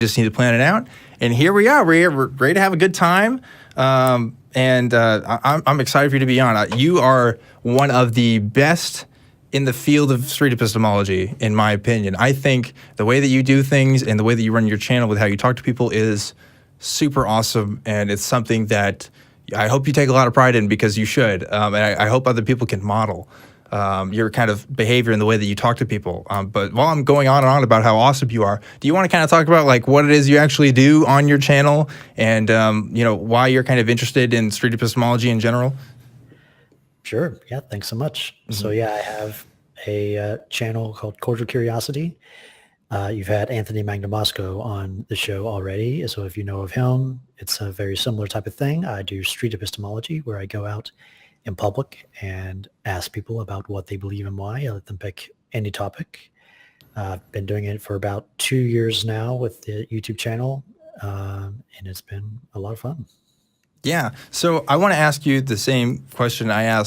just need to plan it out. And here we are. We're ready to have a good time. I'm excited for you to be on. You are one of the best in the field of street epistemology, in my opinion. I think the way that you do things and the way that you run your channel with how you talk to people is super awesome. And it's something that I hope you take a lot of pride in, because you should. And I hope other people can model your kind of behavior and the way that you talk to people. But while I'm going on and on about how awesome you are, do you want to kind of talk about like what it is you actually do on your channel and, why you're kind of interested in street epistemology in general? Sure. Yeah. Thanks so much. Mm-hmm. So yeah, I have a channel called Cordial Curiosity. You've had Anthony Magnamasco on the show already. So if you know of him, it's a very similar type of thing. I do street epistemology, where I go out in public and ask people about what they believe and why. I let them pick any topic. I've been doing it for about 2 years now with the YouTube channel, and it's been a lot of fun. Yeah. So I want to ask you the same question I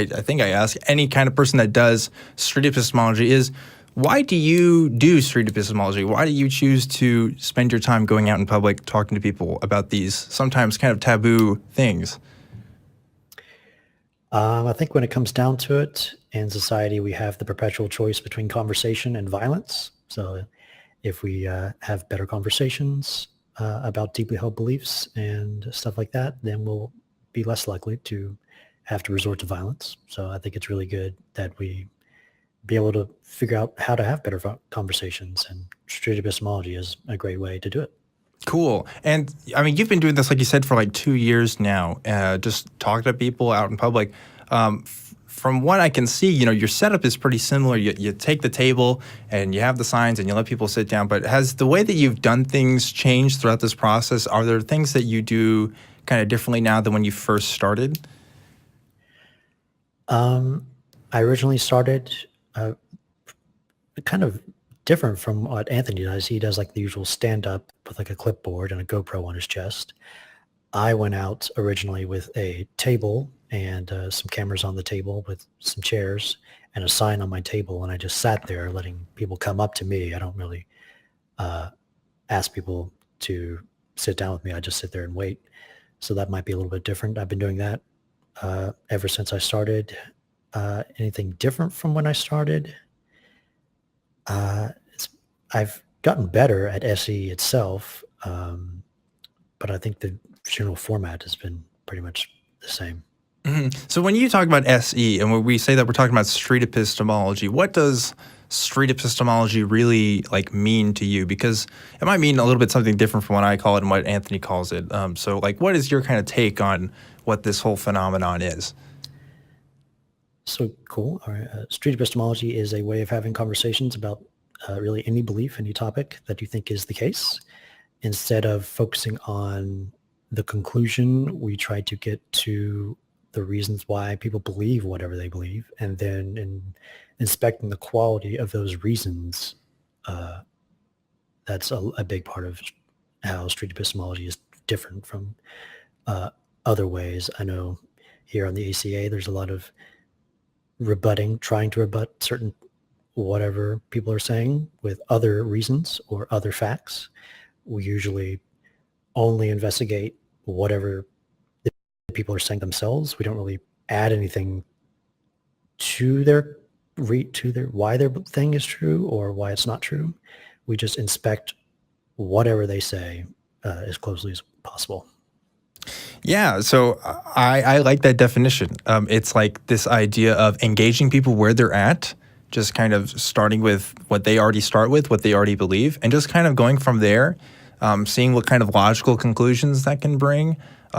think I ask any kind of person that does street epistemology is, why do you do street epistemology? Why do you choose to spend your time going out in public talking to people about these sometimes kind of taboo things? I think when it comes down to it, in society, we have the perpetual choice between conversation and violence. So if we have better conversations about deeply held beliefs and stuff like that, then we'll be less likely to have to resort to violence. So I think it's really good that we be able to figure out how to have better conversations, and street epistemology is a great way to do it. Cool. And I mean, you've been doing this, like you said, for like 2 years now, just talking to people out in public. From what I can see, your setup is pretty similar. You take the table and you have the signs and you let people sit down. But has the way that you've done things changed throughout this process? Are there things that you do kind of differently now than when you first started? I originally started kind of different from what Anthony does. He does like the usual stand-up with like a clipboard and a GoPro on his chest. I went out originally with a table and some cameras on the table with some chairs and a sign on my table, and I just sat there letting people come up to me. I don't really ask people to sit down with me. I just sit there and wait. So that might be a little bit different. I've been doing that ever since I started. Anything different from when I started? I've gotten better at SE itself, but I think the general format has been pretty much the same. Mm-hmm. So when you talk about SE and when we say that we're talking about street epistemology, what does street epistemology really like mean to you? Because it might mean a little bit something different from what I call it and what Anthony calls it. So like, what is your kind of take on what this whole phenomenon is? So cool. All right. Street epistemology is a way of having conversations about really any belief, any topic that you think is the case. Instead of focusing on the conclusion, we try to get to the reasons why people believe whatever they believe, and then in inspecting the quality of those reasons. That's a big part of how street epistemology is different from other ways. I know here on the ACA, there's a lot of trying to rebut certain whatever people are saying with other reasons or other facts. We usually only investigate whatever the people are saying themselves. We don't really add anything to their why their thing is true or why it's not true. We just inspect whatever they say as closely as possible. Yeah, so I like that definition. It's like this idea of engaging people where they're at, just kind of starting with what they already start with, what they already believe, and just kind of going from there, seeing what kind of logical conclusions that can bring,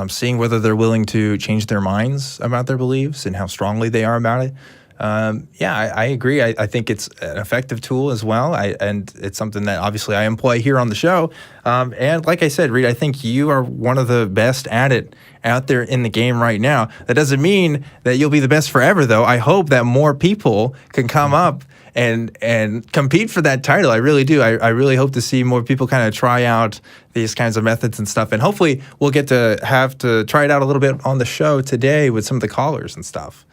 seeing whether they're willing to change their minds about their beliefs and how strongly they are about it. I agree. I think it's an effective tool as well. And it's something that obviously I employ here on the show. And like I said, Reid, I think you are one of the best at it out there in the game right now. That doesn't mean that you'll be the best forever, though. I hope that more people can come up and compete for that title. I really do. I really hope to see more people kind of try out these kinds of methods and stuff. And hopefully we'll get to have to try it out a little bit on the show today with some of the callers and stuff.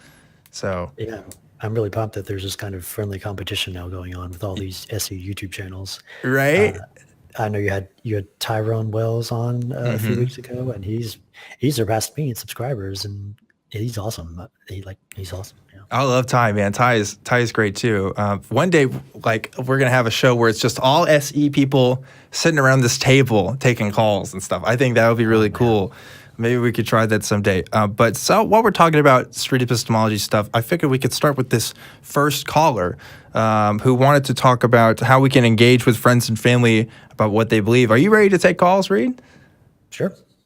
So yeah, I'm really pumped that there's this kind of friendly competition now going on with all these SE YouTube channels. Right? I know you had Tyrone Wells on a few weeks ago, and he surpassed me in subscribers, and he's awesome. He's awesome. Yeah. I love Ty, man. Ty is great too. One day, like we're gonna have a show where it's just all SE people sitting around this table taking calls and stuff. I think that would be really cool. Maybe we could try that someday. But so while we're talking about street epistemology stuff, I figured we could start with this first caller who wanted to talk about how we can engage with friends and family about what they believe. Are you ready to take calls, Reid? Sure.